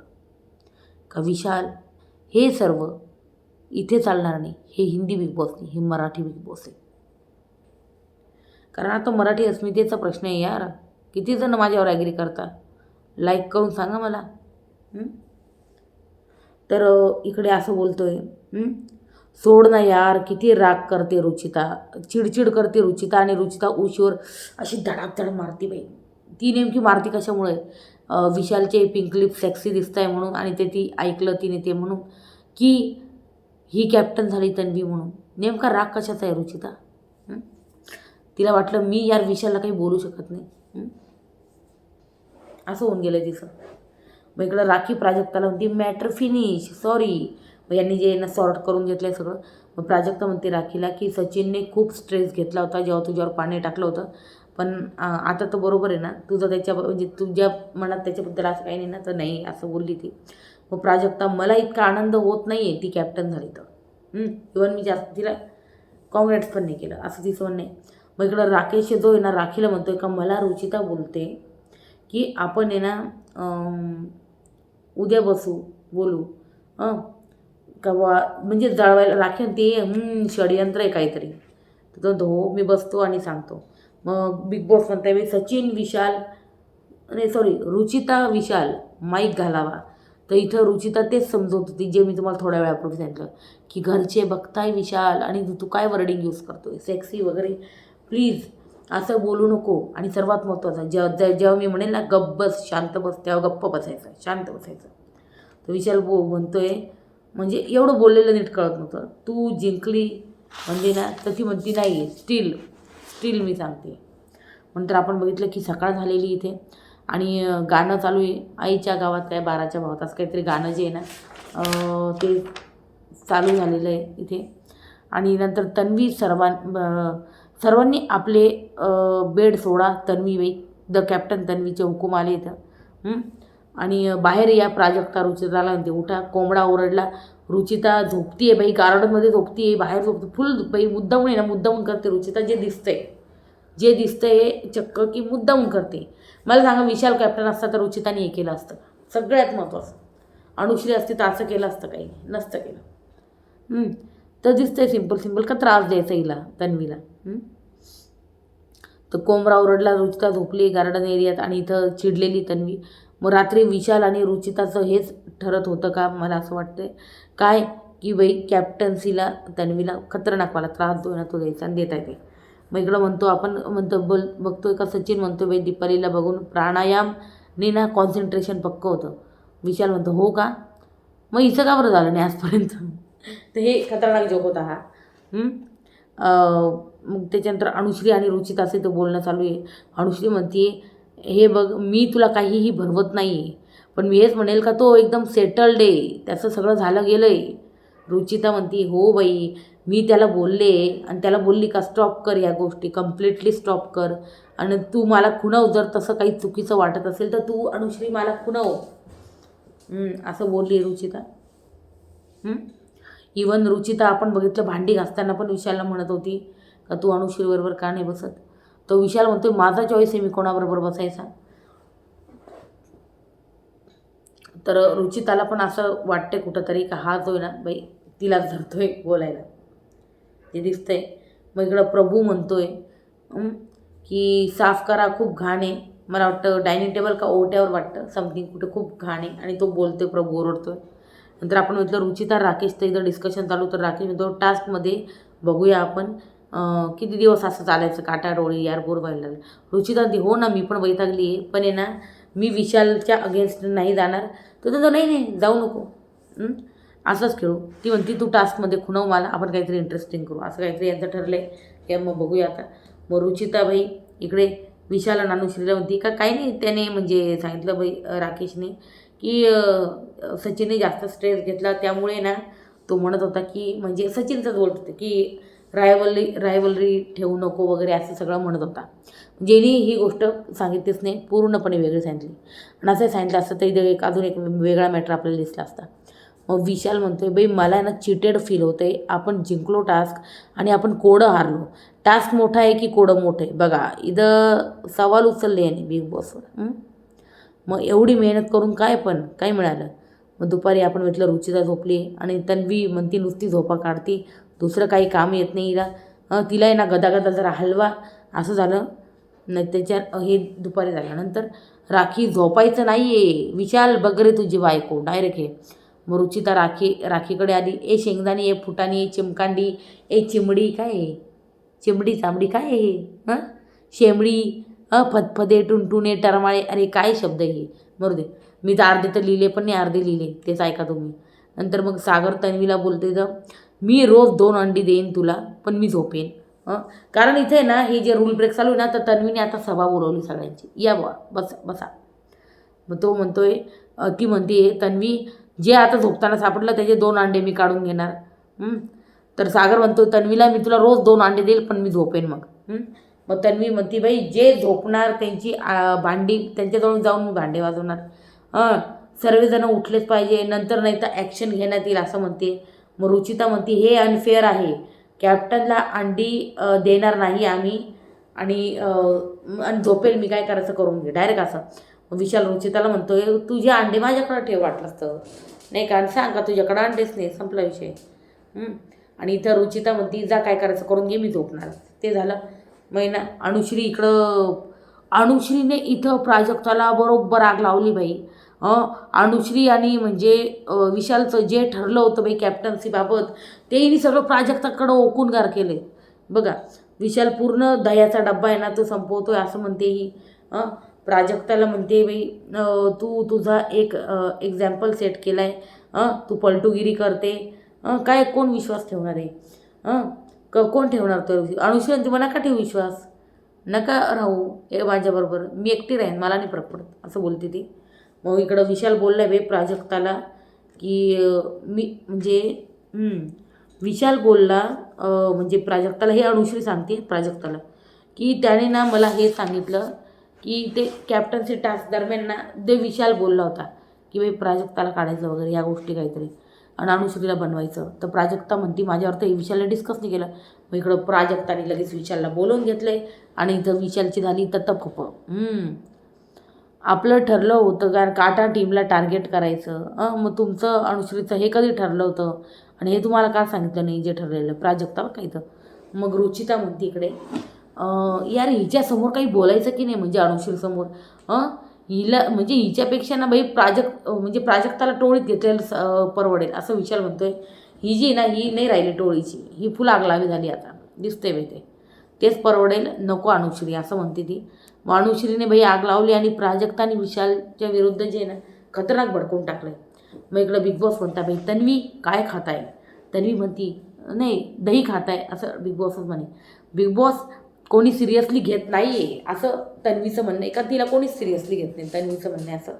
का विशाल हे सर्व इथे चालणार नाही. हे हिंदी बिग बॉस नाही हे मराठी बिग बॉस आहे. कारण आता मराठी अस्मितेचा प्रश्न आहे यार. किती जण माझ्यावर ॲग्री करता लाईक करून सांगा मला. तर इकडे असं बोलतोय सोड ना यार किती राग करते रुचिता चिडचिड करते रुचिता आणि रुचिता उशीवर अशी धडाधड मारती बाई. ती नेमकी मारती कशामुळे विशालचे पिंक लिप सेक्सी दिसत आहे म्हणून आणि ती ऐकलं तिने ते म्हणून की ही कॅप्टन झाली तन्वी म्हणून. नेमका राग कशाचा आहे रुचिता. तिला वाटलं मी यार विशालला काही बोलू शकत नाही असं होऊन गेलं तिचं. मग इकडं राखी प्राजक्ताला म्हणते मॅटर फिनिश सॉरी. मग यांनी जे ना सॉर्ट करून घेतलं आहे सगळं. मग प्राजक्ता म्हणते राखीला की सचिनने खूप स्ट्रेस घेतला होता जेव्हा तुझ्यावर पाणी टाकलं होतं पण आता तर बरोबर आहे ना तुझं त्याच्या म्हणजे तुझ्या मनात त्याच्याबद्दल असं काही नाही ना तर नाही असं बोलली ती. मग प्राजक्ता मला इतका आनंद होत नाही आहे ती कॅप्टन झाली तर इव्हन मी जास्त तिला कॉंग्रॅट्स पण नाही केलं असं तिचं म्हणणं आहे. मग इकडं राकेश जो आहे ना राखीला म्हणतोय का मला रुचिता बोलते की आपण आहे ना उद्या बोलू का म्हणजे जळवायला राखी ते षडयंत्र आहे काहीतरी. तर हो मी बसतो आणि सांगतो. मग बिग बॉस म्हणता वेळी सचिन विशाल नाही सॉरी रुचिता विशाल माईक घालावा. तर इथं रुचिता तेच समजवत होती जे मी तुम्हाला थोड्या वेळापूर्वी सांगितलं की घरचे बघताय विशाल आणि तू काय वर्डिंग यूज करतोय सेक्सी वगैरे प्लीज असं बोलू नको. आणि सर्वात महत्त्वाचं जेव्हा मी म्हणेल ना गप्प बस शांत बस तेव्हा गप्प बसायचं शांत बसायचं. तर विशाल म्हणतोय म्हणजे एवढं बोललेलं नीट कळत नव्हतं. तू जिंकली म्हणजे ना तर ती म्हणती नाही स्टील मी सांगते. नंतर आपण बघितलं की सकाळ झालेली इथे आणि गाणं चालू आहे आईच्या गावात काय 12च्या भावात असं काहीतरी गाणं जे आहे ना ते चालू झालेलं आहे इथे. आणि नंतर तन्वी सर्वांनी आपले बेड सोडा तन्वी बाई द कॅप्टन तन्वीचे हुकूम आले इथं. आणि बाहेर या प्राजक्ता रुचिताला म्हणते उठा. कोंबडा ओरडला. रुचिता झोपती आहे बाई, गार्डनमध्ये झोपती आहे, बाहेर झोपते, फुल बाई मुद्दामून आहे ना, मुद्दामून करते रुचिता. जे दिसतंय चक्क की मुद्दामून करते. मला सांगा, विशाल कॅप्टन असता तर रुचिताने हे केलं असतं. सगळ्यात महत्त्वाचं, अनुश्री असते तर असं केलं असतं, काही नसतं केलं. तर दिसतंय सिंपल का त्रास द्यायचा हिला, तन्वीला. तर कोंबडा ओरडला, रुचिता झोपली गार्डन एरियात आणि इथं चिडलेली तन्वी. मग रात्री विशाल आणि रुचिताचं हेच ठरत होतं का, मला असं वाटतंय काय की बाई कॅप्टन्सीला तन्वीला खतरनाकवाला त्रास ना तो द्यायचा आणि देता येते. मग इकडं म्हणतो आपण बघतोय का सचिन म्हणतो बाई दीपालीला बघून प्राणायामने ना कॉन्सन्ट्रेशन पक्कं होतं. विशाल म्हणतो हो का, मग हिचं का बरं झालं नाही आजपर्यंत. तर हे खतरनाक जोक होता हा. मग त्याच्यानंतर अनुश्री आणि रुचिता असे तो बोलणं चालू आहे. अनुश्री म्हणते हे बघ, मी तुला काहीही भरवत नाही आहे, पण मी हेच म्हणेल का तो एकदम सेटल्ड आहे, त्याचं सगळं झालं गेलं आहे. रुचिता म्हणते हो बाई, मी त्याला बोलले आणि त्याला बोलली का स्टॉप कर या गोष्टी, कम्प्लिटली स्टॉप कर, आणि तू मला खुणव, जर तसं काही चुकीचं वाटत असेल तर तू अनुश्री मला खुणव, असं बोलली रुचिता. इवन रुचिता आपण बघितलं भांडी घासताना पण विशालला म्हणत होती का तू अनुश्रीबरोबर का नाही बसत. तो विशाल म्हणतोय माझा चॉईस आहे, मी कोणाबरोबर बसायचा. तर रुचिताला पण असं वाटतंय कुठंतरी का हा जो आहे ना बाई तिलाच धरतोय बोलायला, ते दिसतंय. मग इकडं प्रभू म्हणतोय की साफ करा, खूप घाण आहे. मला वाटतं डायनिंग टेबल का ओट्यावर वाटतं समथिंग, कुठे खूप घाण आहे, आणि तो बोलतोय, प्रभू ओरडतोय. नंतर आपण म्हटलं रुचिता राकेशचं इथं डिस्कशन चालू, तर राकेश म्हणतो टास्कमध्ये बघूया आपण किती दिवस असं चालायचं, काटा डोळी यार बोर व्हायला लागलं. रुचिता म्हणते हो ना, मी पण वैतागली आहे, पण आहे ना मी विशालच्या अगेन्स्ट नाही जाणार. तर तो नाही जाऊ नको, असंच खेळू. ती म्हणती तू टास्कमध्ये खुणव मला, आपण काहीतरी इंटरेस्टिंग करू, असं काहीतरी यांचं ठरलं आहे की मग बघूया आता. मग रुचिता बाई इकडे विशाल आणि अनुश्रीला म्हणती का काही नाही, त्याने म्हणजे सांगितलं बाई राकेशने की सचिनने जास्त स्ट्रेस घेतला, त्यामुळे ना तो म्हणत होता की म्हणजे सचिनचंच बोलत होते की रायवलरी ठेवू नको वगैरे असं सगळं म्हणत होता. जेनी ही गोष्ट सांगितलीच नाही, पूर्णपणे वेगळी सांगितली. आणि असं सांगितलं असतं तरी अजून एक वेगळा मॅटर आपल्याला दिसला असता. मग विशाल म्हणतोय बाई मला ना चिटेड फील होतं आहे, आपण जिंकलो टास्क आणि आपण कोडं हारलो. टास्क मोठा आहे की कोडं मोठं आहे, बघा इथं सवाल उचलले याने बिग बॉसवर. मग एवढी मेहनत करून काय मिळालं. मग दुपारी आपण म्हटलं रुचिता झोपली आणि तन्वी म्हणती नुसती झोपा काढती, दुसरं काही काम येत नाही हिला, तिलाही ना गदागदा जरा हलवा, असं झालं. नाही त्याच्या हे दुपारी झाल्यानंतर राखी झोपायचं नाही आहे, विशाल बघ रे तुझी बायको डायरेक्ट हे. मग रुचिता राखीकडे आली, ए शेंगदाणी, ए फुटाणी, ए चिमकांडी, ए चिमडी, काय आहे चिमडी चामडी काय आहे हे, शेमडी, फदफदे टुनटुणे टरमाळे, अरे काय शब्द हे, मरू दे. मी तर अर्धे तर लिहिले पण नाही, अर्धे लिहिले, तेच ऐका तुम्ही. नंतर मग सागर तन्वीला बोलते तर मी रोज 2 अंडी देईन तुला, पण मी झोपेन. कारण इथे ना हे जे रूल ब्रेक चालू आहे ना, तर तन्वीने आता सभा बोलवली सगळ्यांची, या बसा. मग तो म्हणतोय ती म्हणते तन्वी जे आता झोपताना सापडलं त्याचे 2 अंडे मी काढून घेणार. तर सागर म्हणतो तन्वीला मी तुला रोज 2 अंडे देईल, पण मी झोपेन मग. मग तन्वी म्हणते बाई जे झोपणार त्यांची भांडी त्यांच्याजवळ जाऊन मी भांडे वाजवणार, सर्वजण उठलेच पाहिजे, नंतर नाही तर ॲक्शन घेण्यात येईल असं म्हणते. मग रुचिता म्हणते हे अनफेअर आहे, कॅप्टनला अंडी देणार नाही आम्ही, आणि झोपेल मी, काय करायचं करून घे, डायरेक्ट असं. विशाल रुचिताला म्हणतोय तुझे अंडे माझ्याकडं ठेव वाटलं असतं नाही का, सांग का तुझ्याकडं अंडेच नाही, संपला विषय. आणि इथं रुचिता म्हणती जा काय करायचं करून घे, मी झोपणार. ते झालं. मग ना अनुश्रीने इथं प्राजक्ताला बरोबर आग लावली बाई. अनुश्री आणि म्हणजे विशालचं जे ठरलं होतं बाई कॅप्टन्सीबाबत, तेही सगळं प्राजक्ताकडं ओकूनगार केले. बघा विशाल पूर्ण दह्याचा डब्बा आहे ना तो संपवतोय असं म्हणते ही. प्राजक्ताला म्हणते बाई तू तुझा एक एक्झॅम्पल सेट केला आहे, तू पलटूगिरी करते, काय कोण विश्वास ठेवणार आहे, कोण ठेवणार तो अनुश्री. तुम्हाला नका ठेवू विश्वास, नका राहू माझ्याबरोबर, मी एकटी राहीन, मला नाही फरक पडत, असं बोलते ती. मग इकडं विशाल बोलला आहे बाई प्राजक्ताला की मी म्हणजे विशाल बोलला म्हणजे प्राजक्ताला, हे अनुश्री सांगते प्राजक्ताला की त्याने ना मला हे सांगितलं की ते कॅप्टन्सी टास्क दरम्यान ना ते विशाल बोलला होता की बाई प्राजक्ताला काढायचं वगैरे या गोष्टी काहीतरी आणि अनुश्रीला बनवायचं. तर प्राजक्ता म्हणती माझ्यावर तर विशालला डिस्कस नाही केलं. मग इकडं प्राजक्ताने लगेच विशालला बोलवून घेतलं आहे आणि इथं विशालची झाली ततफप. आपलं ठरलं होतं कारण काटा टीमला टार्गेट करायचं. मग तुमचं अनुश्रीचं हे कधी ठरलं होतं आणि हे तुम्हाला का सांगितलं नाही जे ठरलेलं प्राजक्तावर काय तर. मग रुचिता म्हणते इकडे यार हिच्यासमोर काही बोलायचं की नाही म्हणजे अनुश्रीसमोर. हिला म्हणजे हिच्यापेक्षा ना बाई म्हणजे प्राजक्ताला टोळीत घेतलेलं परवडेल असं विशाल म्हणतोय. ही जी ना ही नाही राहिली टोळीची, ही फुल आगलावी झाली आता दिसते बाई तेच परवडेल नको अनुश्री असं म्हणते ती. मग अनुश्रीने बाई आग लावली आणि प्राजक्ताने विशालच्या विरुद्ध जे ना खतरनाक भडकवून टाकलं. मग इकडं बिग बॉस म्हणता बाई तन्वी काय खाताय. तन्वी म्हणती नाही दही खाताय असं बिग बॉसच म्हणे. बिग बॉस कोणी सिरियसली घेत नाही आहे असं तन्वीचं म्हणणं आहे का तिला कोणीच सिरियसली घेत नाही तन्वीचं म्हणणं आहे असं.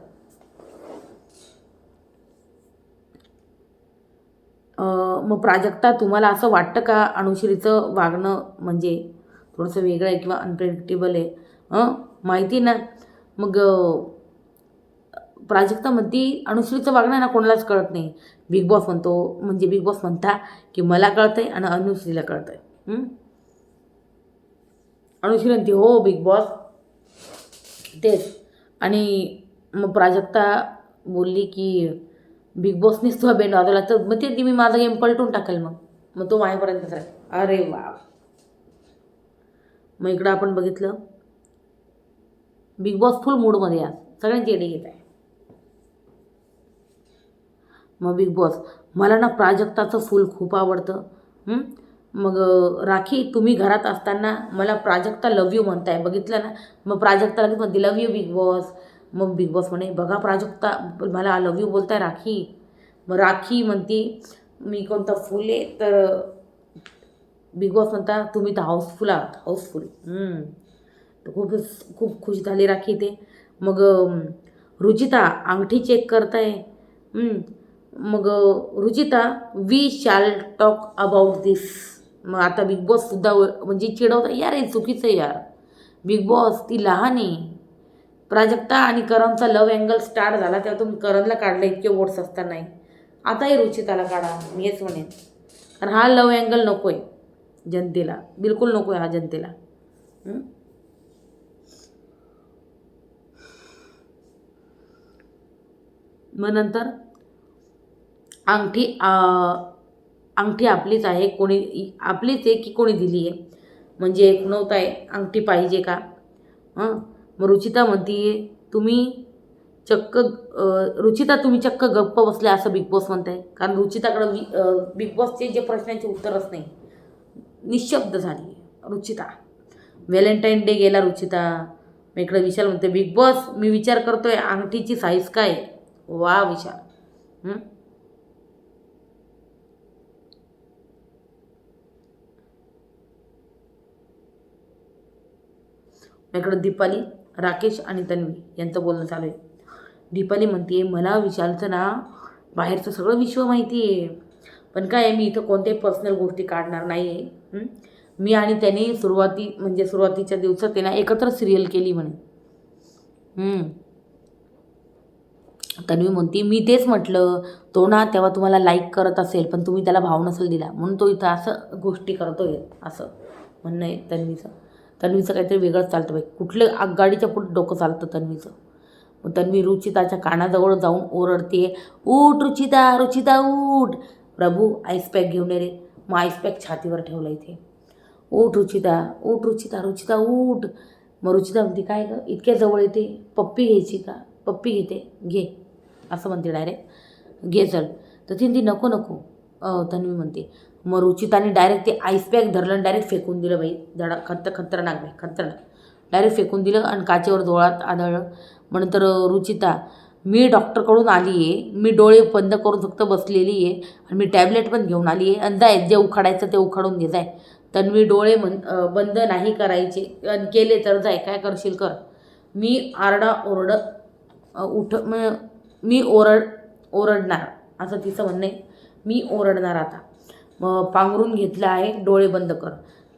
मग प्राजक्ता तुम्हाला असं वाटतं का अनुश्रीचं वागणं म्हणजे थोडंसं वेगळं आहे किंवा अनप्रेडिक्टेबल आहे माहिती ना. मग प्राजक्ता म्हणती अनुश्रीचं वागणं ना कोणालाच कळत नाही. बिग बॉस म्हणतो म्हणजे बिग बॉस म्हणता की मला कळतंय आणि अनुश्रीला कळतंय. अनुश्री म्हणते हो बिग बॉस तेच. आणि मग प्राजक्ता बोलली की बिग बॉसनीच तुला बेंड वाजवला तर मग ते मी माझा गेम पलटून टाकेल मग तो माझ्यापर्यंतच राहील. अरे वा. मग इकडं आपण बघितलं बिग बॉस फुल मूडमध्ये आज सगळ्यांची एडी घेत आहे. मग बिग बॉस मला ना प्राजक्ताचं फुल खूप आवडतं. मग राखी तुम्ही घरात असताना मला प्राजक्ता लव यू म्हणताय बघितलं ना. मग प्राजक्ता लगेच म्हणते लव यू बिग बॉस. मग बिग बॉस म्हणे बघा प्राजक्ता मला लव यू बोलताय राखी. मग राखी म्हणती मी कोणता फुल आहे तर बिग बॉस म्हणता तुम्ही तर हाऊसफुल आहात हाऊसफुल. तर खूप खुश झाली राखी ते. मग रुचिता अंगठी चेक करताय. मग Ruchita we shall talk about this. मग आता बिग बॉससुद्धा म्हणजे चिडवता यार हे चुकीचं आहे यार. बिग बॉस ती लहान आहे. प्राजक्ता आणि करणचा लव्ह अँगल स्टार्ट झाला तेव्हा तुम्ही करणला काढलं इतके वोट्स असतानाही. आताही रुचिताला काढा मी हेच म्हणेन. कारण हा लव्ह अँगल नको आहे जनतेला बिलकुल नको आहे हा जनतेला. मग नंतर अंगठी आपलीच आहे कोणी आपलीच आहे की कोणी दिली आहे म्हणजे खुणवत आहे अंगठी पाहिजे का. मग रुचिता म्हणते तुम्ही चक्क गप्प बसले असं बिग बॉस म्हणताय. कारण रुचिताकडं बिग बॉसचे जे प्रश्नांचे उत्तरच नाही. निशब्द झाली रुचिता. व्हॅलेंटाईन डे गेला रुचिता. मग इकडं विशाल म्हणते बिग बॉस मी विचार करतोय अंगठीची साईज काय. वा विशाल. इकडं दीपाली राकेश आणि तन्वी यांचं बोलणं चालू आहे. दीपाली म्हणते मला विशालचं ना बाहेरचं सगळं विश्व माहिती आहे पण काय आहे मी इथं कोणत्याही पर्सनल गोष्टी काढणार नाही आहे. मी आणि त्यांनी सुरुवातीच्या दिवसात त्यांना एकत्र सिरियल केली म्हणे. तन्वी म्हणते मी तेच म्हटलं तो ना तेव्हा तुम्हाला लाईक करत असेल पण तुम्ही त्याला भाव नसेल दिला म्हणून तो इथं असं गोष्टी करतोय असं म्हणणं आहे तन्वीचं काहीतरी वेगळंच चालतं बाई. कुठलं आगगाडीच्या पुढे डोकं चालतं तन्वीचं. मग तन्वी रुचिताच्या कानाजवळ जाऊन ओरडते उठ रुचिता रुचिता उठ. प्रभू आईसपॅक घेऊन ये रे. मग आईसपॅक छातीवर ठेवला इथे. उठ रुचिता उठ रुचिता रुचिता उठ. मग रुचिता म्हणते काय गं इतक्या जवळ येते पप्पी घ्यायची का. पप्पी घेते घे असं म्हणते डायरेक्ट घे चल. तर ती नको तन्वी म्हणते. मग रुचिताने डायरेक्ट ते आईसपॅक धरलं आणि डायरेक्ट फेकून दिलं बाई. खतरनाक बाई खतरनाक. डायरेक्ट फेकून दिलं आणि काचेवर डोळ्यात आदळलं. मग नंतर रुचिता मी डॉक्टरकडून आली आहे मी डोळे बंद करून फक्त बसलेली आहे आणि मी टॅबलेट पण घेऊन आली आहे आणि जाय जे उखाडायचं ते उखाडून घे जाय. तन्वी डोळे बंद नाही करायचे आणि केले तर जाय काय करशील कर. मी मी ओरडणार असं तिचं म्हणणं आहे. मी ओरडणार आता. मग पांघरून घेतलं आहे डोळे बंद कर.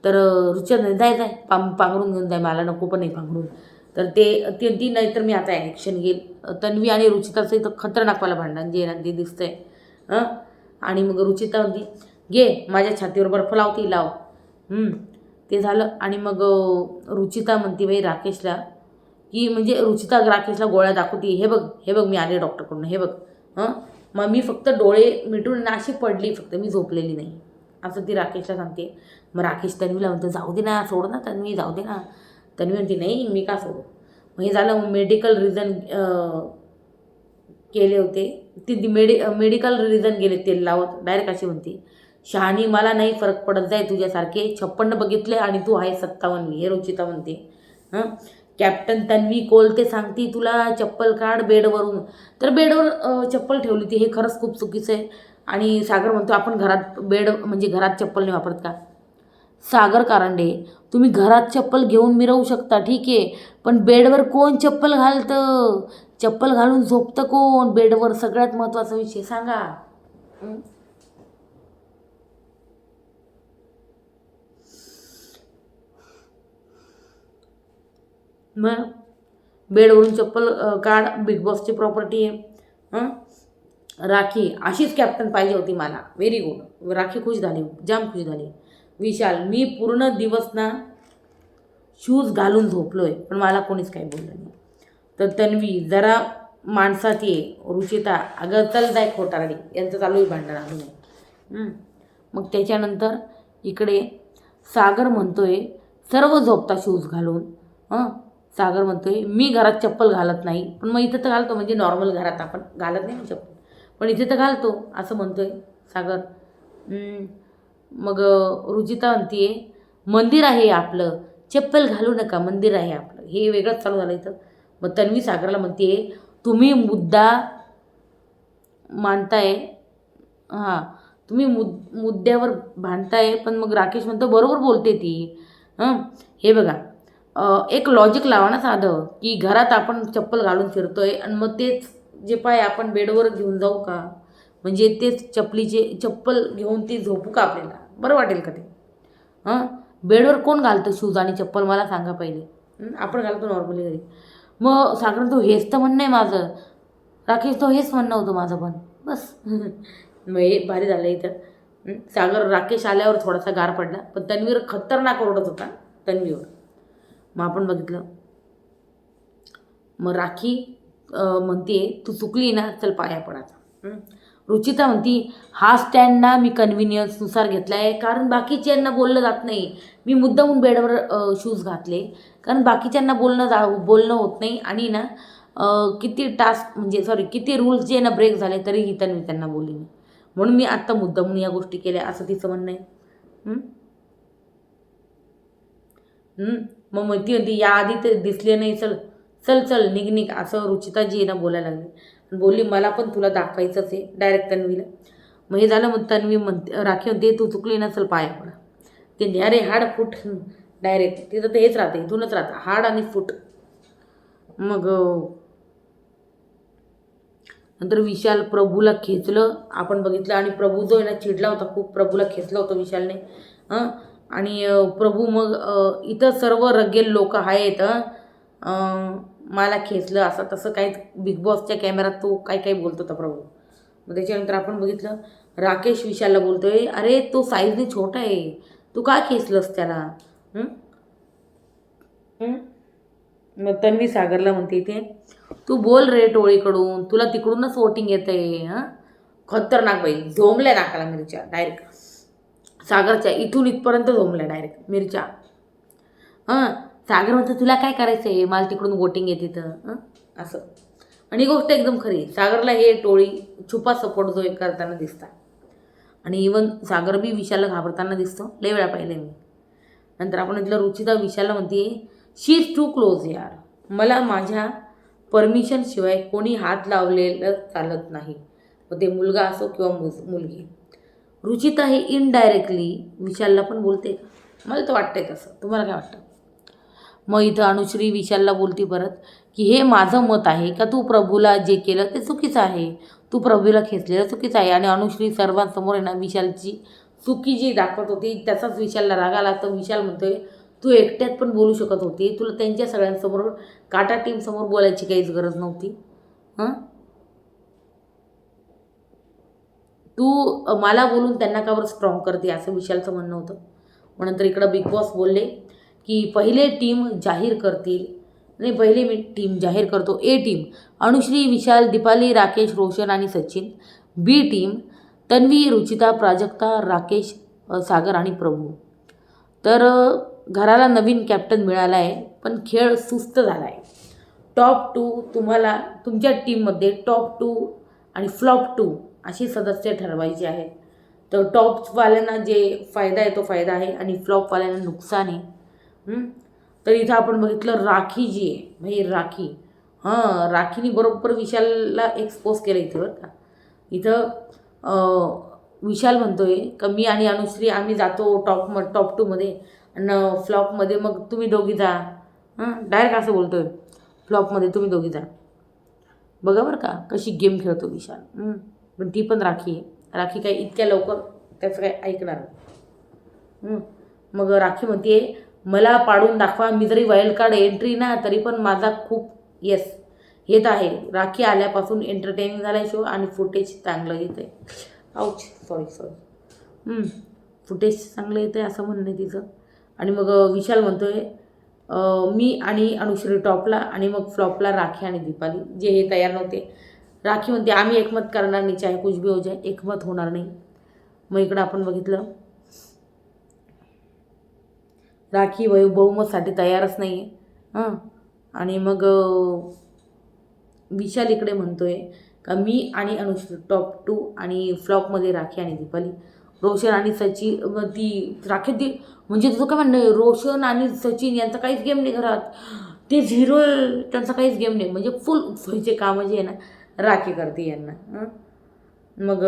तर रुचिता जाय पांघरून घेऊन जाय मला नको पण नाही पांघरून. तर ती नाही तर मी आता ॲक्शन घेईल. तन्वी आणि रुचिताचं इथं खतरनाकवाला भांडण जे ना ते दिसतंय. हं. आणि मग रुचिता म्हणते घे माझ्या छातीवर बर्फ लावती लाव. ते झालं. आणि मग रुचिता म्हणते बाई राकेशला की म्हणजे रुचिता राकेशला गोळ्या दाखवते, हे बघ मी आले डॉक्टरकडून, हे बघ. मग मी फक्त डोळे मिटून अशी पडली, फक्त मी झोपलेली नाही, असं ती राकेशला सांगते. मग राकेश तन्वीला म्हणतो जाऊ दे ना, सोड ना तन्वी, जाऊ दे ना. तन्वी म्हणते नाही मी का सोडू. मग हे झालं. मेडिकल रिझन केले होते, ती मेडिकल रिझन गेले तेल लावत. डायरेक्ट अशी म्हणते शहाणी मला नाही फरक पडत जाय, तुझ्यासारखे 56 बघितले आणि तू आहे 57. हे रुचिता म्हणते. कॅप्टन तन्वी कोलते सांगती तुला चप्पल काढ बेडवरून. तर बेडवर चप्पल ठेवली ती, हे खरंच खूप चुकीचं आहे. आणि सागर म्हणतो आपण घरात म्हणजे घरात चप्पल नाही वापरत का. सागर कारंडे, तुम्ही घरात चप्पल घेऊन मिरवू शकता ठीक आहे, पण बेडवर कोण चप्पल घालतं, चप्पल घालून झोपतं कोण बेडवर, सगळ्यात महत्त्वाचा विषय सांगा. मग बेडवरून चप्पल काढ, बिग बॉसची प्रॉपर्टी आहे. राखी अशीच कॅप्टन पाहिजे होती मला. Very good. राखी खुश झाली, जाम खुश झाली. विशाल, मी पूर्ण दिवस ना शूज घालून झोपलो आहे, पण मला कोणीच काही बोललं नाही. तर तन्वी जरा माणसात ये. रुचिता अगं चल जाय खोटारडी, यांचं चालू आहे भांडण अजून. मग त्याच्यानंतर इकडे सागर म्हणतोय सर्व झोपता शूज घालून. सागर म्हणतोय मी घरात चप्पल घालत नाही, पण मग इथं तर घालतो, म्हणजे नॉर्मल घरात आपण घालत नाही ना चप्पल, पण इथे तर घालतो असं म्हणतोय सागर. मग रुचिता म्हणते मंदिर आहे आपलं, चप्पल घालू नका, मंदिर आहे आपलं. हे वेगळंच चालू झालं इथं. मग तन्वी सागरला म्हणते तुम्ही मुद्दा मांडताय, तुम्ही मुद्द्यावर भांडताय, पण मग राकेश म्हणतो बरोबर बोलते ती. हे बघा, एक लॉजिक लावा ना साधं, की घरात आपण चप्पल घालून फिरतोय आणि मग तेच जे पाय आपण बेडवर घेऊन जाऊ का, म्हणजे तेच चप्पल घेऊन ती झोपू का, आपल्याला बरं वाटेल का ते. बेडवर कोण घालतं शूज आणि चप्पल मला सांगा पहिले. आपण घालतो नॉर्मली घरी. मग सागर तो हेच तर म्हणणं आहे माझं, राकेश तो हेच म्हणणं होतं माझं पण, बस. मग हे भारी झालं इथं. सागर राकेश आल्यावर थोडासा गार पडला, पण तन्वीवर खतरनाक ओरडत होता तन्वीवर. मग आपण बघितलं. मग राखी म्हणते तू चुकली ना, चल पाया पडायचा. रुचिता म्हणती हा स्टँड ना मी कन्व्हिनियन्सनुसार घेतला आहे, कारण बाकीच्यांना बोललं जात नाही. मी मुद्दामून बेडवर शूज घातले, कारण बाकीच्यांना बोलणं होत नाही. आणि ना किती रूल्स जे ना ब्रेक झाले तरीही त्यांना बोलली नाही, म्हणून मी आत्ता मुद्दामून या गोष्टी केल्या, असं तिचं म्हणणं आहे. मग ती म्हणते याआधी तर दिसले नाही, चल चल चल निघ असं रुचिताजी आहे ना बोलायला लागली. बोलली मला पण तुला दाखवायचंच आहे, डायरेक्ट तन्वीला. मग हे झालं. मग तन्वी म्हणते राखी म्हणते तू चुकली ना, चल पाया पडा. ते अरे हाड फूट, डायरेक्ट तिथं तर हेच राहते, इथूनच राहतं हाड आणि फूट. मग नंतर विशाल प्रभूला खेचलं, आपण बघितलं. आणि प्रभू जो आहे ना चिडला होता खूप, प्रभूला खेचलं होतं विशालने. आणि प्रभू मग इथं सर्व रगेल लोक आहेत, मला खेचलं असं तसं काही बिग बॉसच्या कॅमेऱ्यात तो काही बोलत होता प्रभू. मग त्याच्यानंतर आपण बघितलं राकेश विशालला बोलतोय अरे तो साईजने छोटा आहे, तू का खेचलंस त्याला. मग तन्वी सागरला म्हणते इथे तू बोल रे टोळीकडून, तुला तिकडूनच वोटिंग येतं आहे. खतरनाक बाई, झोंबल्या नाकाला मिरच्या डायरेक्ट. सागरच्या इथून इथपर्यंत झोंबल्या डायरेक्ट मिरच्या. सागर म्हणतं तुला काय करायचं आहे, मला तिकडून वोटिंग येते तर असं. आणि गोष्ट एकदम खरी, सागरला हे टोळी छुपा सपोर्ट जो एक करताना दिसतात. आणि इवन सागर बी विशालला घाबरताना दिसतो, लय वेळा पाहिले मी. नंतर आपण इथलं रुचिता विशालला म्हणते शी इज टू क्लोज यार, मला माझ्या परमिशनशिवाय कोणी हात लावलेलं चालत नाही, मग ते मुलगा असो किंवा मुलगी. रुचिता हे इनडायरेक्टली विशालला पण बोलते, मला तर वाटतंय तसं, तुम्हाला काय वाटतं. मग इथं अनुश्री विशालला बोलती परत की हे माझं मत आहे का तू प्रभूला जे केलं ते चुकीचं आहे, तू प्रभूला खेचलेलं चुकीचं आहे. आणि अनुश्री सर्वांसमोर आहे ना विशालची चुकी जी दाखवत होती त्याचाच विशालला राग आला. तर विशाल म्हणतोय तू एकट्यात पण बोलू शकत होती. तुला त्यांच्या सगळ्यांसमोर काटा टीमसमोर बोलायची काहीच गरज नव्हती. हां, तू मला बोलून त्यांना का बरं स्ट्रॉंग करते, असं विशालचं म्हणणं होतं. मग नंतर इकडं बिग बॉस बोलले की पहिले टीम जाहीर करतील, नाही पहिले मी टीम जाहीर करतो. ए टीम अनुश्री, विशाल, दीपाली, राकेश, रोशन आणि सचिन. बी टीम तन्वी, रुचिता, प्राजक्ता, राकेश, सागर आणि प्रभू. तर घराला नवीन कॅप्टन मिळाला आहे, पण खेळ सुस्त झाला आहे. टॉप 2 तुम्हाला तुमच्या टीममध्ये टॉप 2 आणि फ्लॉप 2 अशी सदस्य ठरवायचे आहेत. तर टॉपवाल्यांना जे फायदा आहे तो फायदा आहे आणि फ्लॉपवाल्यांना नुकसान आहे. तर इथं आपण बघितलं राखी जी आहे, भाई राखी, राखीने बरोबर विशालला एक्सपोज केलं इथे बरं का. इथं विशाल म्हणतोय का मी आणि अनुश्री आम्ही जातो टॉप 2मध्ये आणि फ्लॉपमध्ये मग तुम्ही दोघी जा. डायरेक्ट असं बोलतोय, फ्लॉपमध्ये तुम्ही दोघी जा. बघा बरं का कशी गेम खेळतो विशाल. पण ती पण राखी आहे. राखी काय इतक्या लवकर त्याचं काय ऐकणार. मग राखी म्हणते मला पाडून दाखवा, मी जरी वाईल्ड कार्ड एंट्री ना तरी पण माझा खूप येस येत आहे. राखी आल्यापासून एंटरटेनिंग झाला शो आणि फुटेज चांगलं येत आहे. आऊच सॉरी फुटेज चांगलं येतं आहे असं म्हणणं आहे तिचं. आणि मग विशाल म्हणतोय मी आणि अनुश्री टॉपला आणि मग फ्लॉपला राखी आणि दीपाली, जे हे तयार नव्हते. राखी म्हणते आम्ही एकमत करणार नाही, चाहे कुछ भी हो जाए, एकमत होणार नाही. मग इकडं आपण बघितलं राखी बहुमतसाठी तयारच नाही आहे. आणि मग विशाल इकडे म्हणतोय का मी आणि अनुश्री टॉप 2 आणि फ्लॉपमध्ये राखी आणि दीपाली. रोशन आणि सचिन ती राखी ती म्हणजे तुझं काय म्हणणं आहे, रोशन आणि सचिन यांचा काहीच गेम नाही घरात, ते झिरो त्यांचा काहीच गेम नाही, म्हणजे फुल व्हायचे कामं जे आहे ना राखी करते यांना. मग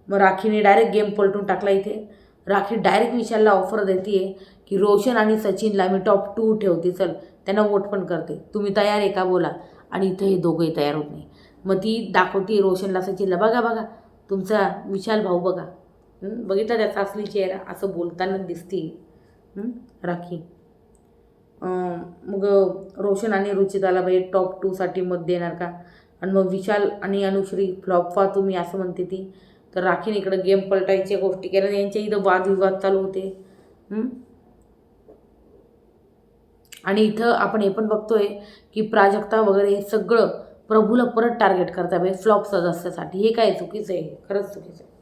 राखीने डायरेक्ट गेम पलटून टाकला इथे. राखी डायरेक्ट विशालला ऑफर देते की रोशन आणि सचिनला मी टॉप 2 ठेवते, चल त्यांना वोट पण करते, तुम्ही तयार आहे का बोला. आणि इथं हे दोघंही तयार होत नाही. मग ती दाखवते रोशनला सचिनला, बघा तुमचा विशाल भाऊ बघा, बघितला त्याचा असली चेहरा, असं बोलताना दिसते राखी. मग रोशन आणि रुचिताला बाई टॉप 2साठी मत देणार का. आणि मग विशाल आणि अनुश्री फ्लॉप व्हा तुम्ही असं म्हणते ती. तर राखीने इकडं गेम पलटायच्या गोष्टी केल्या, यांच्या इथं वादविवाद चालू होते. आणि इथं आपण हे पण बघतोय की प्राजक्ता वगैरे हे सगळं प्रभूला परत टार्गेट करता बाई फ्लॉप सदस्यासाठी. हे काय चुकीचं आहे, खरंच चुकीचं आहे.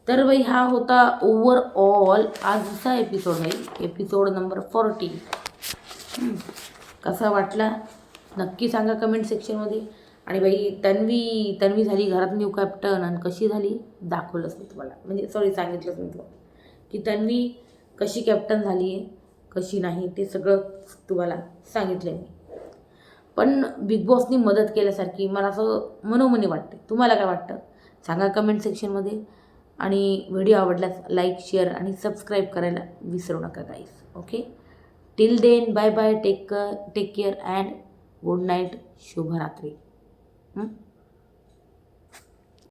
तर बाई हा होता ओव्हरऑल आजचा एपिसोड आहे, एपिसोड नंबर 40. कसा वाटला नक्की सांगा कमेंट सेक्शनमध्ये. आणि बाई तन्वी झाली घरात न्यू कॅप्टन, आणि कशी झाली दाखवलंच मी तुम्हाला, म्हणजे सॉरी सांगितलंच मी तुम्हाला की तन्वी कशी कॅप्टन झाली आहे कशी नाही, ते सगळं तुम्हाला सांगितलं मी. पण बिग बॉसनी मदत केल्यासारखी मला असं मनोमनी वाटते. तुम्हाला काय वाटतं सांगा कमेंट सेक्शनमध्ये. आणि व्हिडिओ आवडल्यास लाईक, शेअर आणि सबस्क्राईब करायला विसरू नका guys. Okay, till then bye bye, take care and good night, शुभरात्री.